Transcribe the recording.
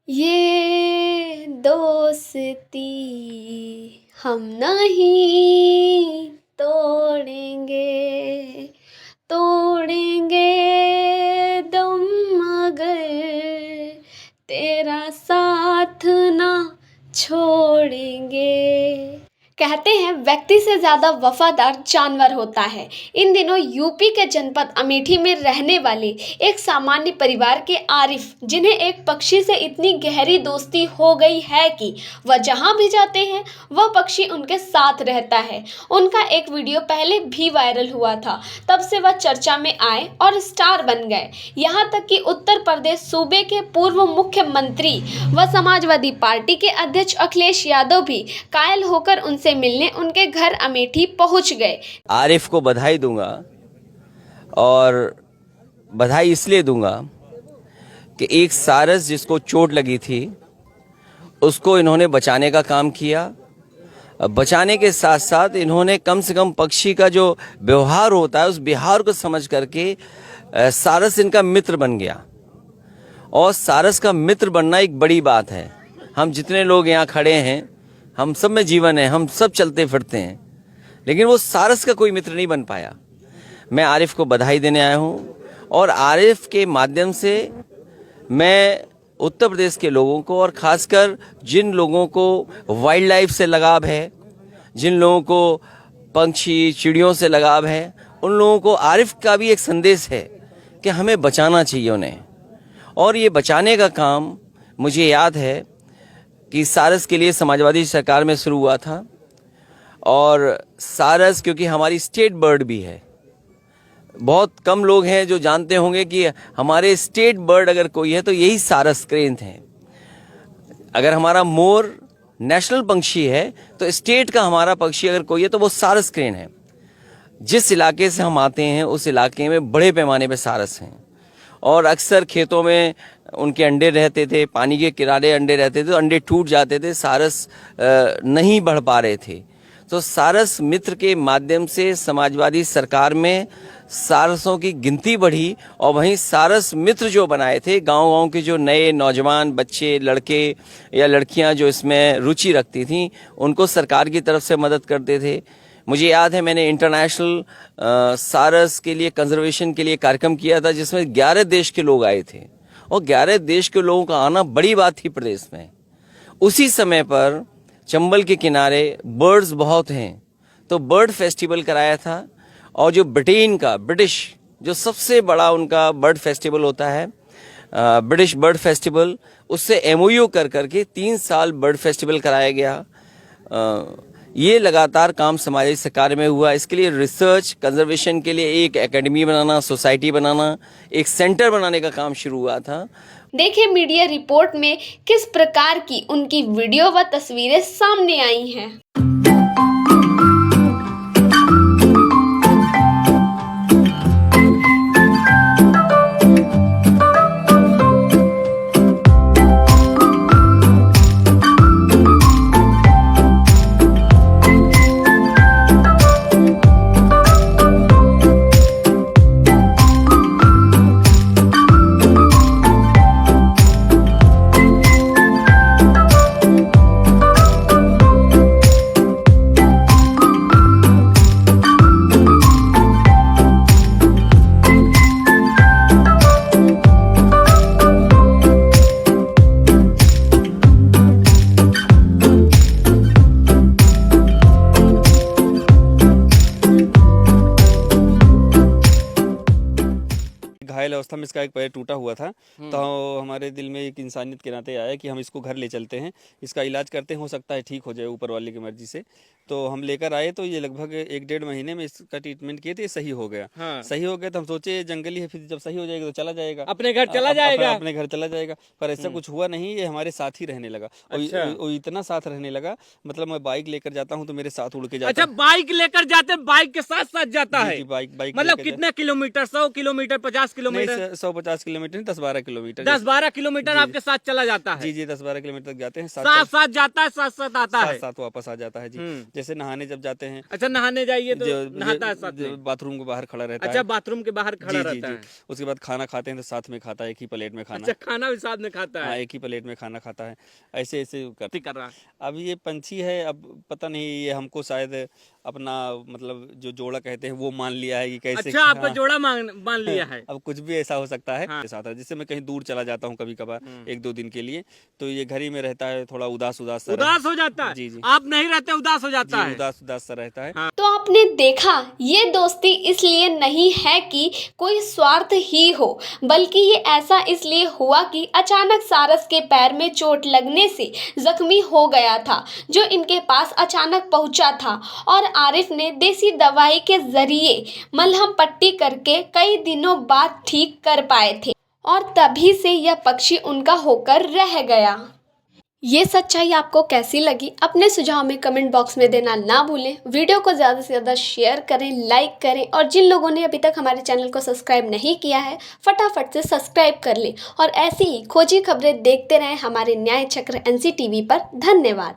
ये दोस्ती हम नहीं तोड़ेंगे, तोड़ेंगे दम मगर तेरा साथ ना छोड़ेंगे। कहते हैं व्यक्ति से ज़्यादा वफादार जानवर होता है। इन दिनों यूपी के जनपद अमेठी में रहने वाले एक सामान्य परिवार के आरिफ, जिन्हें एक पक्षी से इतनी गहरी दोस्ती हो गई है कि वह जहां भी जाते हैं वह पक्षी उनके साथ रहता है। उनका एक वीडियो पहले भी वायरल हुआ था, तब से वह चर्चा में आए और स्टार बन गए। यहाँ तक कि उत्तर प्रदेश सूबे के पूर्व मुख्यमंत्री व समाजवादी पार्टी के अध्यक्ष अखिलेश यादव भी कायल होकर उनसे मिलने उनके घर अमेठी पहुंच गए। आरिफ को बधाई दूंगा, और बधाई इसलिए दूंगा कि एक सारस जिसको चोट लगी थी उसको इन्होंने बचाने का काम किया। बचाने के साथ साथ इन्होंने कम से कम पक्षी का जो व्यवहार होता है उस व्यवहार को समझ करके सारस इनका मित्र बन गया। और सारस का मित्र बनना एक बड़ी बात है। हम जितने लोग यहाँ खड़े हैं, हम सब में जीवन है, हम सब चलते फिरते हैं, लेकिन वो सारस का कोई मित्र नहीं बन पाया। मैं आरिफ को बधाई देने आया हूँ, और आरिफ के माध्यम से मैं उत्तर प्रदेश के लोगों को, और खासकर जिन लोगों को वाइल्ड लाइफ से लगाव है, जिन लोगों को पंछी चिड़ियों से लगाव है, उन लोगों को आरिफ का भी एक संदेश है कि हमें बचाना चाहिए उन्हें। और ये बचाने का काम मुझे याद है कि सारस के लिए समाजवादी सरकार में शुरू हुआ था। और सारस क्योंकि हमारी स्टेट बर्ड भी है, बहुत कम लोग हैं जो जानते होंगे कि हमारे स्टेट बर्ड अगर कोई है तो यही सारस क्रेन है। अगर हमारा मोर नेशनल पंछी है तो स्टेट का हमारा पक्षी अगर कोई है तो वो सारस क्रेन है। जिस इलाके से हम आते हैं उस इलाके में बड़े पैमाने पे सारस हैं, और अक्सर खेतों में उनके अंडे रहते थे, पानी के किनारे अंडे रहते थे, तो अंडे टूट जाते थे, सारस नहीं बढ़ पा रहे थे। तो सारस मित्र के माध्यम से समाजवादी सरकार में सारसों की गिनती बढ़ी, और वहीं सारस मित्र जो बनाए थे गांव-गांव के जो नए नौजवान बच्चे, लड़के या लड़कियां जो इसमें रुचि रखती थीं, उनको सरकार की तरफ से मदद करते थे। मुझे याद है मैंने इंटरनेशनल सारस के लिए कंजर्वेशन के लिए कार्यक्रम किया था, जिसमें 11 देश के लोग आए थे, और 11 देश के लोगों का आना बड़ी बात थी प्रदेश में। उसी समय पर चंबल के किनारे बर्ड्स बहुत हैं, तो बर्ड फेस्टिवल कराया था। और जो ब्रिटिश जो सबसे बड़ा उनका बर्ड फेस्टिवल होता है, ब्रिटिश बर्ड फेस्टिवल, उससे एमओयू कर करके 3 साल बर्ड फेस्टिवल कराया गया। ये लगातार काम समाजी सरकार में हुआ। इसके लिए रिसर्च कंजर्वेशन के लिए एक एकेडमी बनाना, सोसाइटी बनाना, एक सेंटर बनाने का काम शुरू हुआ था। देखिए मीडिया रिपोर्ट में किस प्रकार की उनकी वीडियो व तस्वीरें सामने आई हैं। घायल अवस्था में इसका एक पैर टूटा हुआ था, तो हमारे दिल में एक इंसानियत के नाते आया कि हम इसको घर ले चलते हैं, इसका इलाज करते हैं, हो सकता है ठीक हो जाए ऊपर वाले की मर्जी से। तो हम लेकर आए, तो ये लगभग 1-1.5 महीने में इसका ट्रीटमेंट किए, तो ये सही हो गया। हाँ। सही हो गया तो हम सोचे जंगली है, फिर जब सही हो जाएगा तो चला जाएगा, अपने घर चला जाएगा, अपने घर चला जाएगा। पर ऐसा कुछ हुआ नहीं, ये हमारे साथ ही रहने लगा। और इतना साथ रहने लगा, मतलब मैं बाइक लेकर जाता हूँ तो मेरे साथ उड़ के जाता। अच्छा, बाइक लेकर जाते, बाइक के साथ साथ जाता है? बाइक मतलब कितने kilometre? 100 kilometre, 50 kilometre? 150 kilometre 10-12 kilometre 10-12 kilometre आपके साथ चला जाता है? जी जी 10-12 किलोमीटर तक जाते हैं, साथ साथ जाता है, साथ साथ आता है? साथ वापस आ जाता है जी। जैसे नहाने जब जाते हैं, अच्छा, नहाने जाइए तो नहाता है साथ में? बाथरूम के बाहर खड़ा रहता है। अच्छा, बाथरूम के बाहर खड़ा जी जी रहता जी। है। उसके बाद खाना खाते हैं तो साथ में खाता है, एक ही प्लेट में खाना। अच्छा, खाना भी साथ में खाता हाँ, है? एक ही प्लेट में खाना खाता है। ऐसे ऐसे करते कर रहा है। अब ये पंछी है, अब पता नहीं ये हमको शायद अपना मतलब जो जोड़ा कहते हैं वो मान लिया है कि कैसे। अच्छा, आपका जोड़ा मान लिया है। अब कुछ भी ऐसा हो सकता है। हाँ। साथ है, जिससे मैं कहीं दूर चला जाता हूँ कभी कभार 1-2 दिन के लिए, तो ये घर ही में रहता है, थोड़ा उदास उदास उदास हो जाता है? जी जी आप नहीं रहते, उदास हो जाता है? उदास उदास सा रहता है। तो आपने देखा, ये दोस्ती इसलिए नहीं है कि कोई स्वार्थ ही हो, बल्कि ये ऐसा इसलिए हुआ कि अचानक सारस के पैर में चोट लगने से जख्मी हो गया था, जो इनके पास अचानक पहुंचा था और आरिफ ने देसी दवाई के जरिए मलहम पट्टी करके कई दिनों बाद ठीक कर पाए थे और तभी से यह पक्षी उनका होकर रह गया। ये सच्चाई आपको कैसी लगी, अपने सुझाव में कमेंट बॉक्स में देना ना भूलें। वीडियो को ज़्यादा से ज़्यादा शेयर करें, लाइक करें और जिन लोगों ने अभी तक हमारे चैनल को सब्सक्राइब नहीं किया है, फटाफट से सब्सक्राइब कर लें और ऐसी ही खोजी खबरें देखते रहें हमारे न्याय चक्र NC TV पर। धन्यवाद।